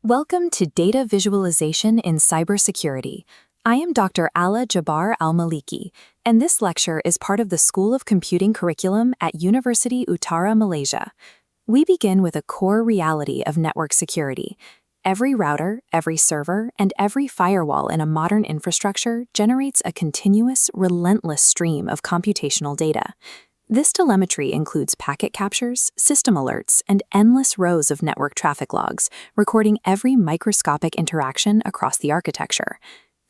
Welcome to Data Visualization in Cybersecurity. I am Dr. Ala Jabbar Al-Maliki, and this lecture is part of the School of Computing curriculum at University Utara, Malaysia. We begin with a core reality of network security. Every router, every server, and every firewall in a modern infrastructure generates a continuous, relentless stream of computational data. This telemetry includes packet captures, system alerts, and endless rows of network traffic logs, recording every microscopic interaction across the architecture.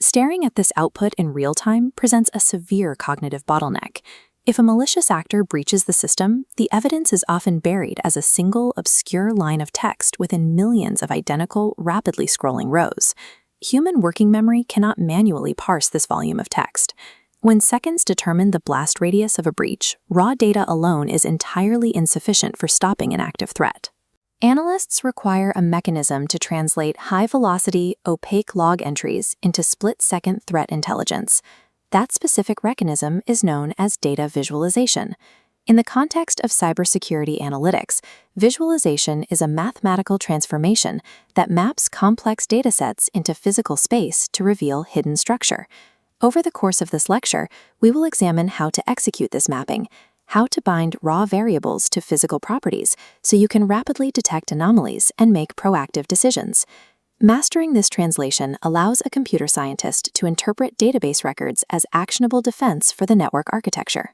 Staring at this output in real time presents a severe cognitive bottleneck. If a malicious actor breaches the system, the evidence is often buried as a single, obscure line of text within millions of identical, rapidly scrolling rows. Human working memory cannot manually parse this volume of text. When seconds determine the blast radius of a breach, raw data alone is entirely insufficient for stopping an active threat. Analysts require a mechanism to translate high-velocity, opaque log entries into split-second threat intelligence. That specific mechanism is known as data visualization. In the context of cybersecurity analytics, visualization is a mathematical transformation that maps complex datasets into physical space to reveal hidden structure. Over the course of this lecture, we will examine how to execute this mapping, how to bind raw variables to physical properties so you can rapidly detect anomalies and make proactive decisions. Mastering this translation allows a computer scientist to interpret database records as actionable defense for the network architecture.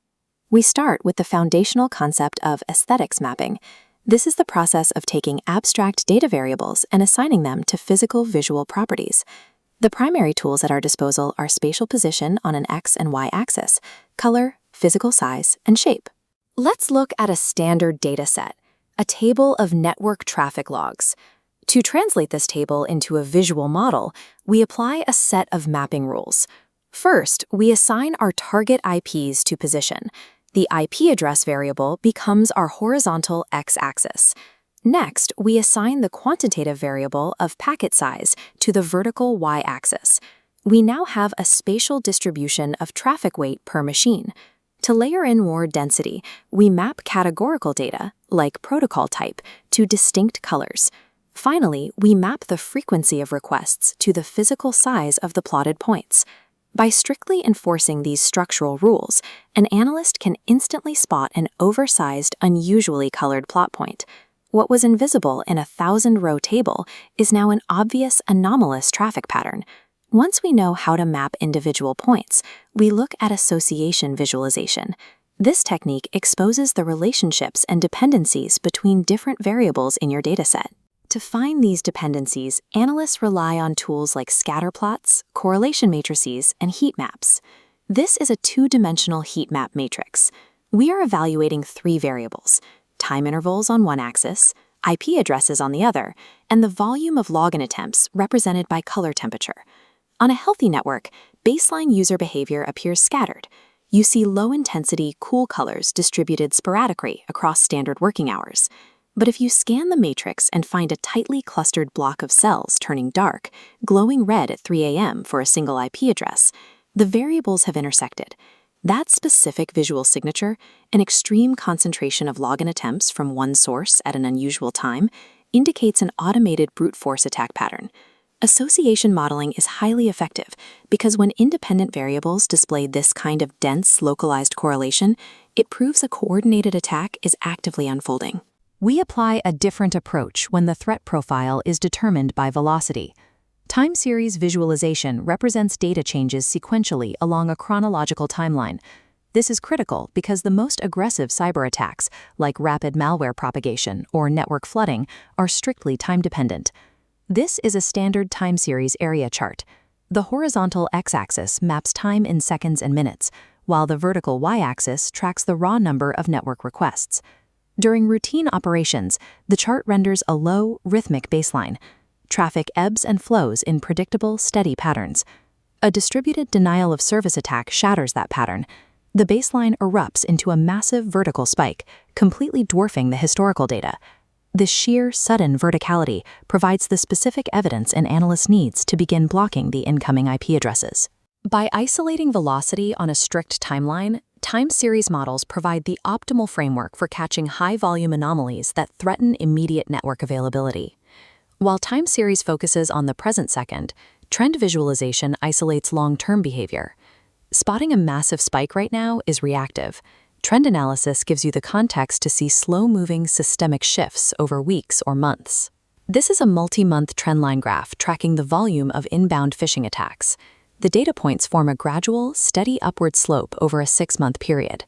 We start with the foundational concept of aesthetics mapping. This is the process of taking abstract data variables and assigning them to physical visual properties. The primary tools at our disposal are spatial position on an X and Y axis, color, physical size, and shape. Let's look at a standard dataset, a table of network traffic logs. To translate this table into a visual model, we apply a set of mapping rules. First, we assign our target IPs to position. The IP address variable becomes our horizontal X-axis. Next, we assign the quantitative variable of packet size to the vertical Y-axis. We now have a spatial distribution of traffic weight per machine. To layer in more density, we map categorical data, like protocol type, to distinct colors. Finally, we map the frequency of requests to the physical size of the plotted points. By strictly enforcing these structural rules, an analyst can instantly spot an oversized, unusually colored plot point. What was invisible in a 1,000-row table is now an obvious, anomalous traffic pattern. Once we know how to map individual points, we look at association visualization. This technique exposes the relationships and dependencies between different variables in your dataset. To find these dependencies, analysts rely on tools like scatter plots, correlation matrices, and heat maps. This is a two-dimensional heat map matrix. We are evaluating three variables: time intervals on one axis, IP addresses on the other, and the volume of login attempts represented by color temperature. On a healthy network, baseline user behavior appears scattered. You see low-intensity, cool colors distributed sporadically across standard working hours. But if you scan the matrix and find a tightly clustered block of cells turning dark, glowing red at 3 a.m. for a single IP address, the variables have intersected. That specific visual signature, an extreme concentration of login attempts from one source at an unusual time, indicates an automated brute force attack pattern. Association modeling is highly effective because when independent variables display this kind of dense, localized correlation, it proves a coordinated attack is actively unfolding. We apply a different approach when the threat profile is determined by velocity. Time series visualization represents data changes sequentially along a chronological timeline. This is critical because the most aggressive cyber attacks, like rapid malware propagation or network flooding, are strictly time-dependent. This is a standard time series area chart. The horizontal X-axis maps time in seconds and minutes, while the vertical Y-axis tracks the raw number of network requests. During routine operations, the chart renders a low, rhythmic baseline. Traffic ebbs and flows in predictable, steady patterns. A distributed denial-of-service attack shatters that pattern. The baseline erupts into a massive vertical spike, completely dwarfing the historical data. This sheer, sudden verticality provides the specific evidence an analyst needs to begin blocking the incoming IP addresses. By isolating velocity on a strict timeline, time series models provide the optimal framework for catching high-volume anomalies that threaten immediate network availability. While time series focuses on the present second, trend visualization isolates long-term behavior. Spotting a massive spike right now is reactive. Trend analysis gives you the context to see slow-moving systemic shifts over weeks or months. This is a multi-month trendline graph tracking the volume of inbound phishing attacks. The data points form a gradual, steady upward slope over a 6-month period.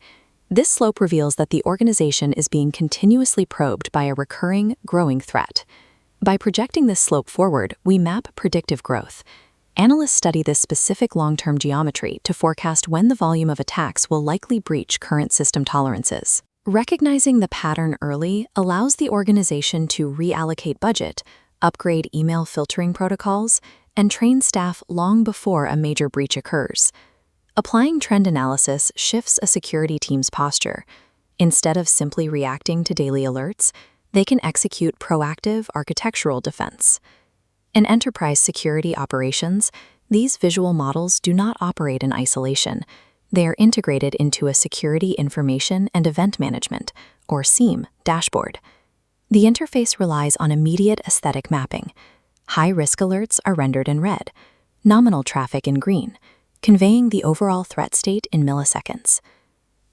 This slope reveals that the organization is being continuously probed by a recurring, growing threat. By projecting this slope forward, we map predictive growth. Analysts study this specific long-term geometry to forecast when the volume of attacks will likely breach current system tolerances. Recognizing the pattern early allows the organization to reallocate budget, upgrade email filtering protocols, and train staff long before a major breach occurs. Applying trend analysis shifts a security team's posture. Instead of simply reacting to daily alerts, they can execute proactive architectural defense. In enterprise security operations, these visual models do not operate in isolation. They are integrated into a Security Information and Event Management, or SIEM, dashboard. The interface relies on immediate aesthetic mapping. High-risk alerts are rendered in red, nominal traffic in green, conveying the overall threat state in milliseconds.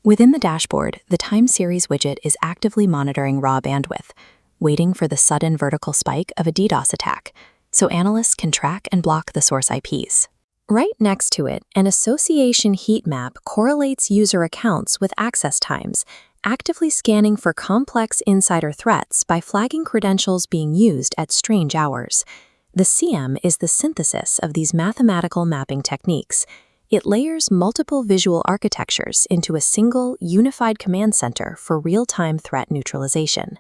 Within the dashboard, the time series widget is actively monitoring raw bandwidth, waiting for the sudden vertical spike of a DDoS attack, so analysts can track and block the source IPs. Right next to it, an association heat map correlates user accounts with access times, actively scanning for complex insider threats by flagging credentials being used at strange hours. The SIEM is the synthesis of these mathematical mapping techniques. It layers multiple visual architectures into a single, unified command center for real-time threat neutralization.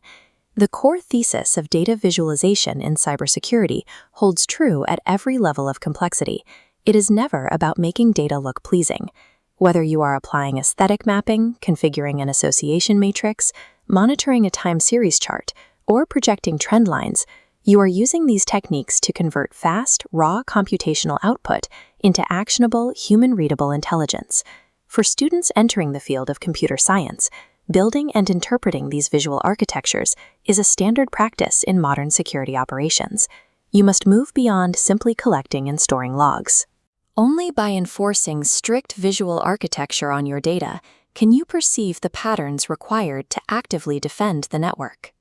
The core thesis of data visualization in cybersecurity holds true at every level of complexity. It is never about making data look pleasing. Whether you are applying aesthetic mapping, configuring an association matrix, monitoring a time series chart, or projecting trend lines, you are using these techniques to convert fast, raw computational output into actionable, human-readable intelligence. For students entering the field of computer science, building and interpreting these visual architectures is a standard practice in modern security operations. You must move beyond simply collecting and storing logs. Only by enforcing strict visual architecture on your data can you perceive the patterns required to actively defend the network.